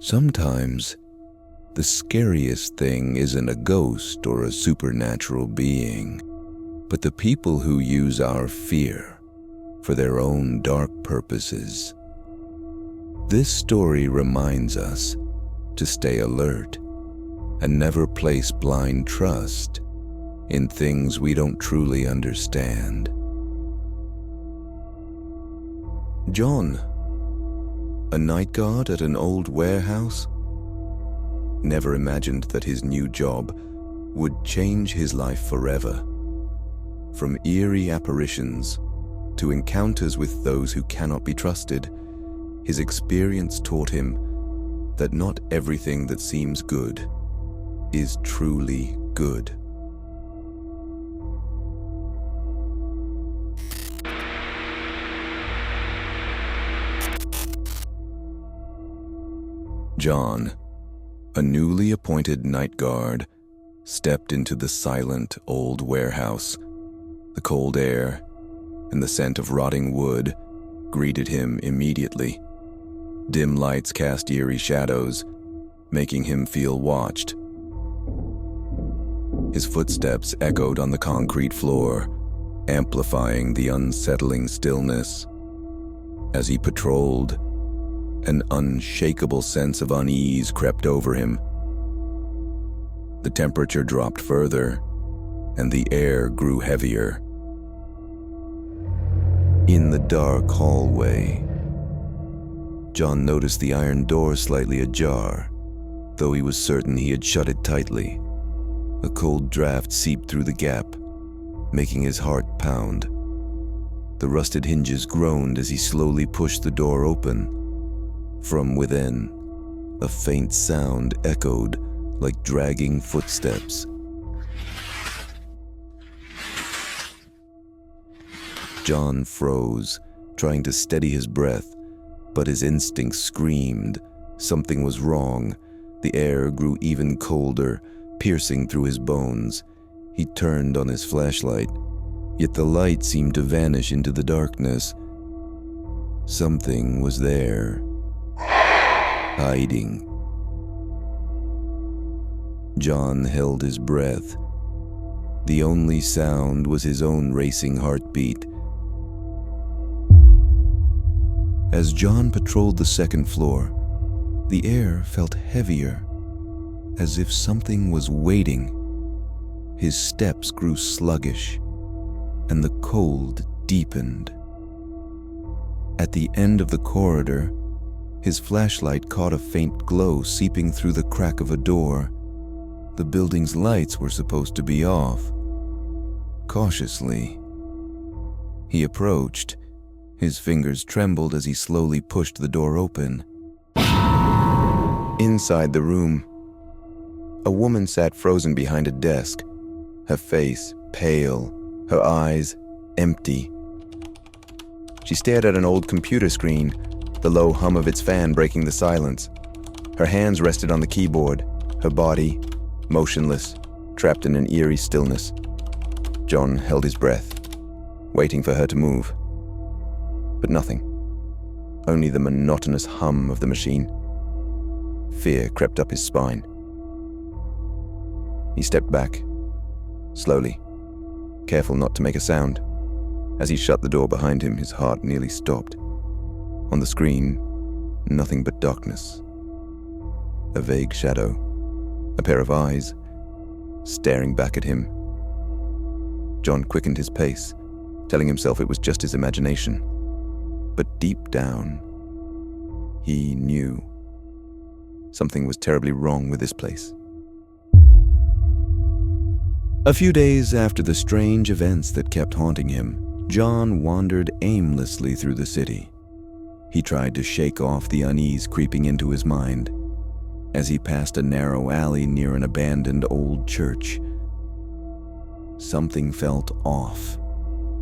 Sometimes, the scariest thing isn't a ghost or a supernatural being, but the people who use our fear for their own dark purposes. This story reminds us to stay alert and never place blind trust in things we don't truly understand. John, a night guard at an old warehouse, never imagined that his new job would change his life forever. From eerie apparitions to encounters with those who cannot be trusted, his experience taught him that not everything that seems good is truly good. John, a newly appointed night guard, stepped into the silent old warehouse. The cold air and the scent of rotting wood greeted him immediately. Dim lights cast eerie shadows, making him feel watched. His footsteps echoed on the concrete floor, amplifying the unsettling stillness. As he patrolled, an unshakable sense of unease crept over him. The temperature dropped further, and the air grew heavier. In the dark hallway, John noticed the iron door slightly ajar, though he was certain he had shut it tightly. A cold draft seeped through the gap, making his heart pound. The rusted hinges groaned as he slowly pushed the door open. From within, a faint sound echoed like dragging footsteps. John froze, trying to steady his breath, but his instincts screamed something was wrong. The air grew even colder, piercing through his bones. He turned on his flashlight, yet the light seemed to vanish into the darkness. Something was there, hiding. John held his breath. The only sound was his own racing heartbeat. As John patrolled the second floor, the air felt heavier, as if something was waiting. His steps grew sluggish, and the cold deepened. At the end of the corridor, his flashlight caught a faint glow seeping through the crack of a door. The building's lights were supposed to be off. Cautiously, he approached. His fingers trembled as he slowly pushed the door open. Inside the room, a woman sat frozen behind a desk, her face pale, her eyes empty. She stared at an old computer screen, the low hum of its fan breaking the silence. Her hands rested on the keyboard, her body motionless, trapped in an eerie stillness. John held his breath, waiting for her to move. But nothing. Only the monotonous hum of the machine. Fear crept up his spine. He stepped back, slowly, careful not to make a sound. As he shut the door behind him, his heart nearly stopped. On the screen, nothing but darkness. A vague shadow, a pair of eyes, staring back at him. John quickened his pace, telling himself it was just his imagination. But deep down, he knew something was terribly wrong with this place. A few days after the strange events that kept haunting him, John wandered aimlessly through the city. He tried to shake off the unease creeping into his mind. As he passed a narrow alley near an abandoned old church, something felt off.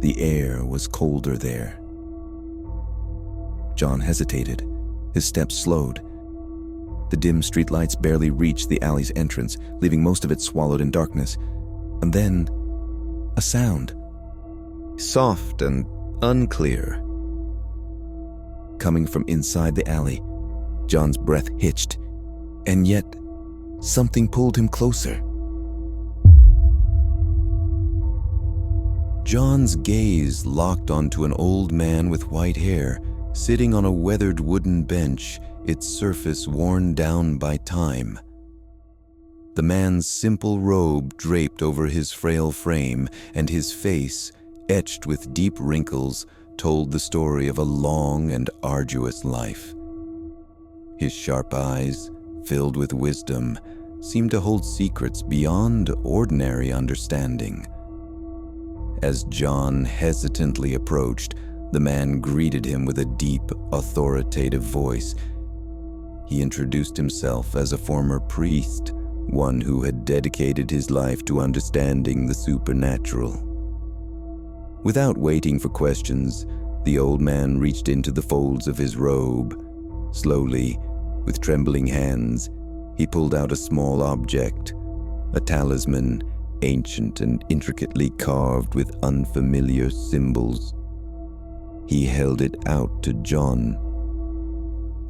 The air was colder there. John hesitated. His steps slowed. The dim streetlights barely reached the alley's entrance, leaving most of it swallowed in darkness. And then, a sound. Soft and unclear. Coming from inside the alley, John's breath hitched. And yet, something pulled him closer. John's gaze locked onto an old man with white hair, sitting on a weathered wooden bench, its surface worn down by time. The man's simple robe draped over his frail frame, and his face, etched with deep wrinkles, told the story of a long and arduous life. His sharp eyes, filled with wisdom, seemed to hold secrets beyond ordinary understanding. As John hesitantly approached, the man greeted him with a deep, authoritative voice. He introduced himself as a former priest, one who had dedicated his life to understanding the supernatural. Without waiting for questions, the old man reached into the folds of his robe. Slowly, with trembling hands, he pulled out a small object, a talisman, ancient and intricately carved with unfamiliar symbols. He held it out to John.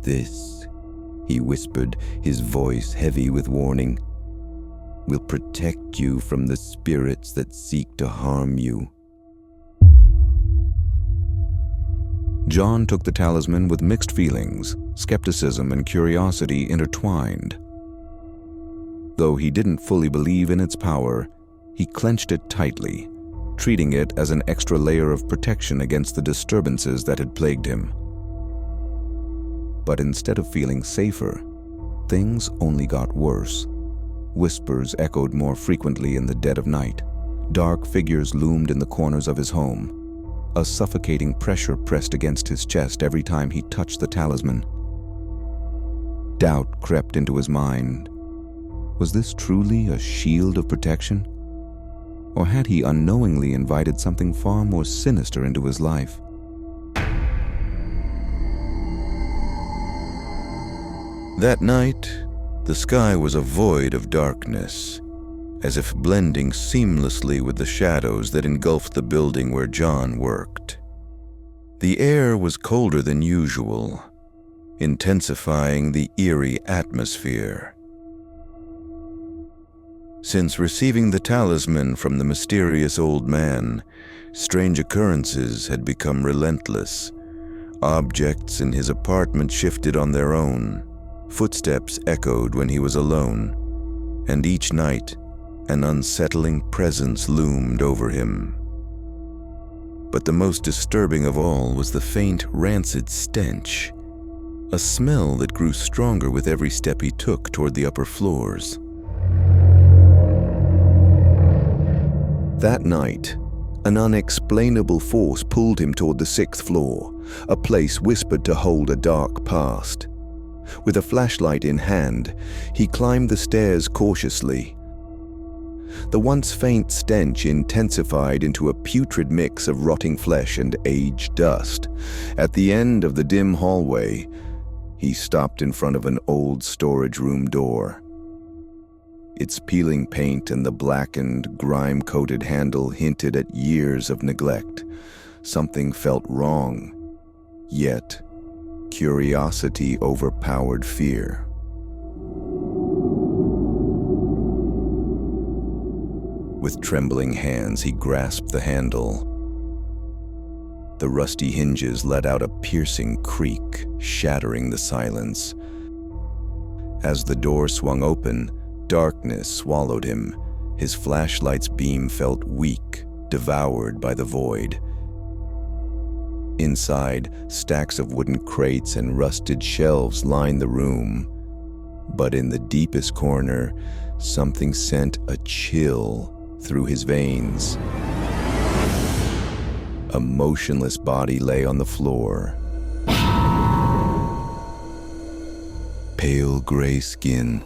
"This," he whispered, his voice heavy with warning, "will protect you from the spirits that seek to harm you." John took the talisman with mixed feelings, skepticism and curiosity intertwined. Though he didn't fully believe in its power, he clenched it tightly, treating it as an extra layer of protection against the disturbances that had plagued him. But instead of feeling safer, things only got worse. Whispers echoed more frequently in the dead of night. Dark figures loomed in the corners of his home. A suffocating pressure pressed against his chest every time he touched the talisman. Doubt crept into his mind. Was this truly a shield of protection? Or had he unknowingly invited something far more sinister into his life? That night, the sky was a void of darkness, as if blending seamlessly with the shadows that engulfed the building where John worked. The air was colder than usual, intensifying the eerie atmosphere. Since receiving the talisman from the mysterious old man, strange occurrences had become relentless. Objects in his apartment shifted on their own. Footsteps echoed when he was alone, and each night, an unsettling presence loomed over him. But the most disturbing of all was the faint, rancid stench, a smell that grew stronger with every step he took toward the upper floors. That night, an unexplainable force pulled him toward the 6th floor, a place whispered to hold a dark past. With a flashlight in hand, he climbed the stairs cautiously. The once faint stench intensified into a putrid mix of rotting flesh and aged dust. At the end of the dim hallway, he stopped in front of an old storage room door. Its peeling paint and the blackened, grime-coated handle hinted at years of neglect. Something felt wrong, yet curiosity overpowered fear. With trembling hands, he grasped the handle. The rusty hinges let out a piercing creak, shattering the silence. As the door swung open, darkness swallowed him. His flashlight's beam felt weak, devoured by the void. Inside, stacks of wooden crates and rusted shelves lined the room. But in the deepest corner, something sent a chill through his veins. A motionless body lay on the floor. Pale gray skin,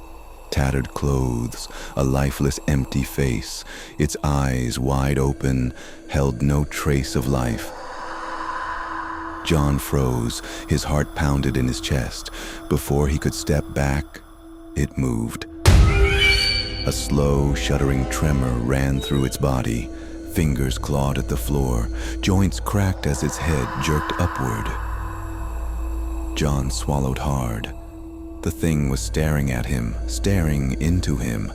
tattered clothes, a lifeless, empty face. Its eyes, wide open, held no trace of life. John froze, his heart pounded in his chest. Before he could step back, it moved. A slow, shuddering tremor ran through its body. Fingers clawed at the floor. Joints cracked as its head jerked upward. John swallowed hard. The thing was staring at him, staring into him.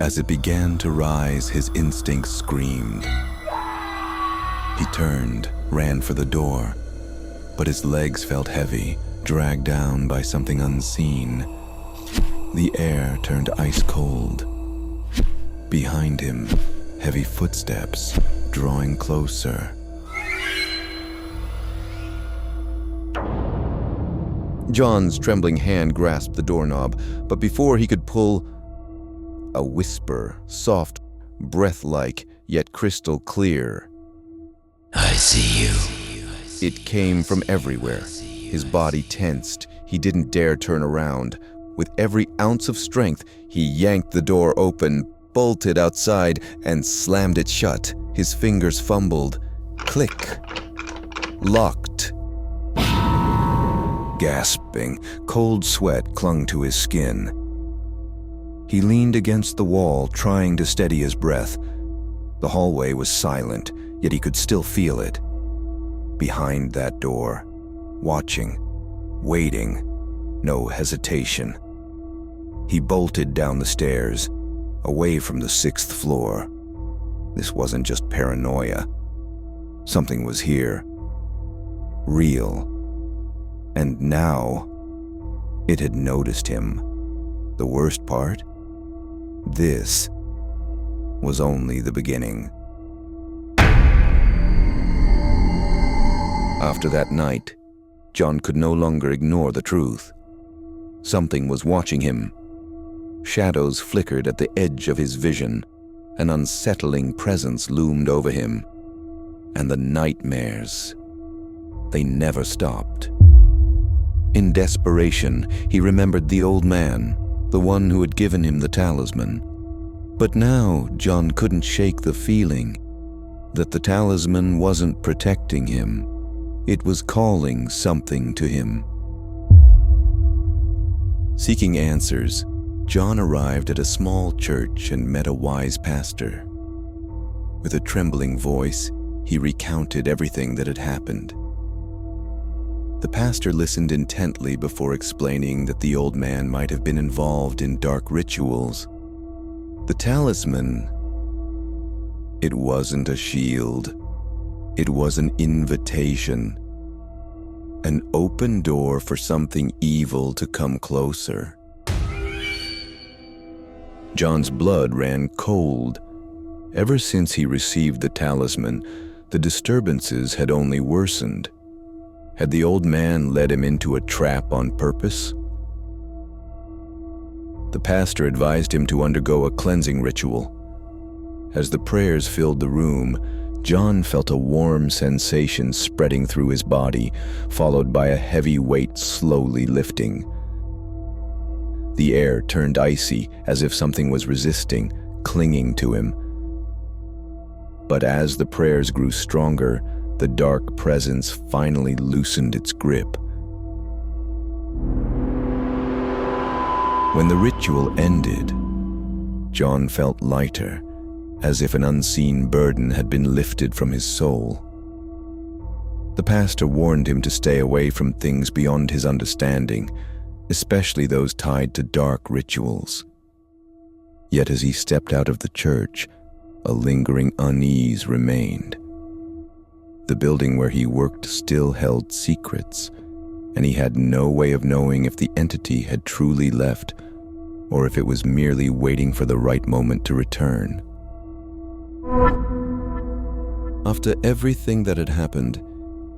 As it began to rise, his instincts screamed. He turned, ran for the door, but his legs felt heavy, dragged down by something unseen. The air turned ice cold. Behind him, heavy footsteps, drawing closer. John's trembling hand grasped the doorknob, but before he could pull, a whisper, soft, breath-like, yet crystal clear. I see you. It came from everywhere. His body tensed. He didn't dare turn around. With every ounce of strength, he yanked the door open, bolted outside, and slammed it shut. His fingers fumbled. Click. Locked. Gasping, cold sweat clung to his skin. He leaned against the wall, trying to steady his breath. The hallway was silent, yet he could still feel it. Behind that door, watching, waiting, no hesitation. He bolted down the stairs, away from the 6th floor. This wasn't just paranoia. Something was here. Real. And now, it had noticed him. The worst part? This was only the beginning. After that night, John could no longer ignore the truth. Something was watching him. Shadows flickered at the edge of his vision. An unsettling presence loomed over him. And the nightmares, they never stopped. In desperation, he remembered the old man, the one who had given him the talisman. But now John couldn't shake the feeling that the talisman wasn't protecting him. It was calling something to him. Seeking answers, John arrived at a small church and met a wise pastor. With a trembling voice, he recounted everything that had happened. The pastor listened intently before explaining that the old man might have been involved in dark rituals. The talisman, it wasn't a shield. It was an invitation. An open door for something evil to come closer. John's blood ran cold. Ever since he received the talisman, the disturbances had only worsened. Had the old man led him into a trap on purpose? The pastor advised him to undergo a cleansing ritual. As the prayers filled the room, John felt a warm sensation spreading through his body, followed by a heavy weight slowly lifting. The air turned icy, as if something was resisting, clinging to him. But as the prayers grew stronger, the dark presence finally loosened its grip. When the ritual ended, John felt lighter, as if an unseen burden had been lifted from his soul. The pastor warned him to stay away from things beyond his understanding, especially those tied to dark rituals. Yet as he stepped out of the church, a lingering unease remained. The building where he worked still held secrets, and he had no way of knowing if the entity had truly left or if it was merely waiting for the right moment to return. After everything that had happened,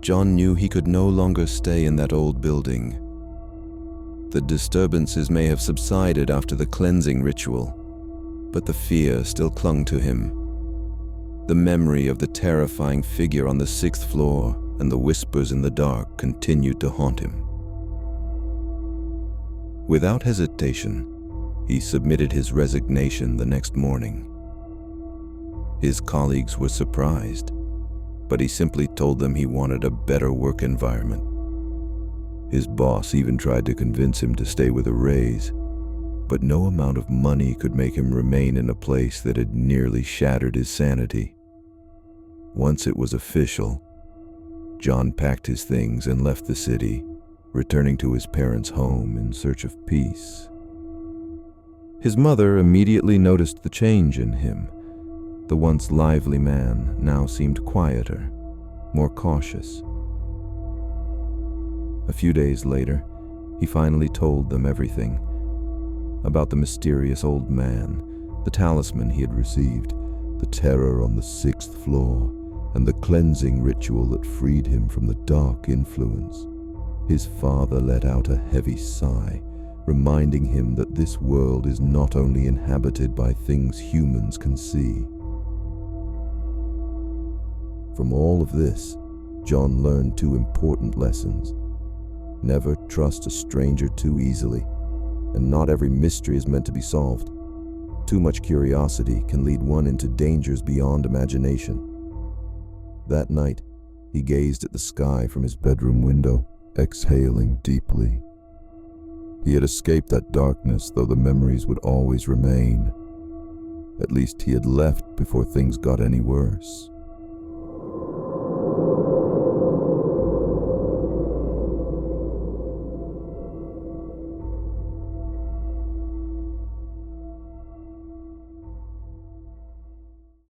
John knew he could no longer stay in that old building. The disturbances may have subsided after the cleansing ritual, but the fear still clung to him. The memory of the terrifying figure on the 6th floor and the whispers in the dark continued to haunt him. Without hesitation, he submitted his resignation the next morning. His colleagues were surprised, but he simply told them he wanted a better work environment. His boss even tried to convince him to stay with a raise, but no amount of money could make him remain in a place that had nearly shattered his sanity. Once it was official, John packed his things and left the city, returning to his parents' home in search of peace. His mother immediately noticed the change in him. The once lively man now seemed quieter, more cautious. A few days later, he finally told them everything about the mysterious old man, the talisman he had received, the terror on the 6th floor, and the cleansing ritual that freed him from the dark influence. His father let out a heavy sigh, reminding him that this world is not only inhabited by things humans can see. From all of this, John learned 2 important lessons. Never trust a stranger too easily, and not every mystery is meant to be solved. Too much curiosity can lead one into dangers beyond imagination. That night, he gazed at the sky from his bedroom window, exhaling deeply. He had escaped that darkness, though the memories would always remain. At least he had left before things got any worse.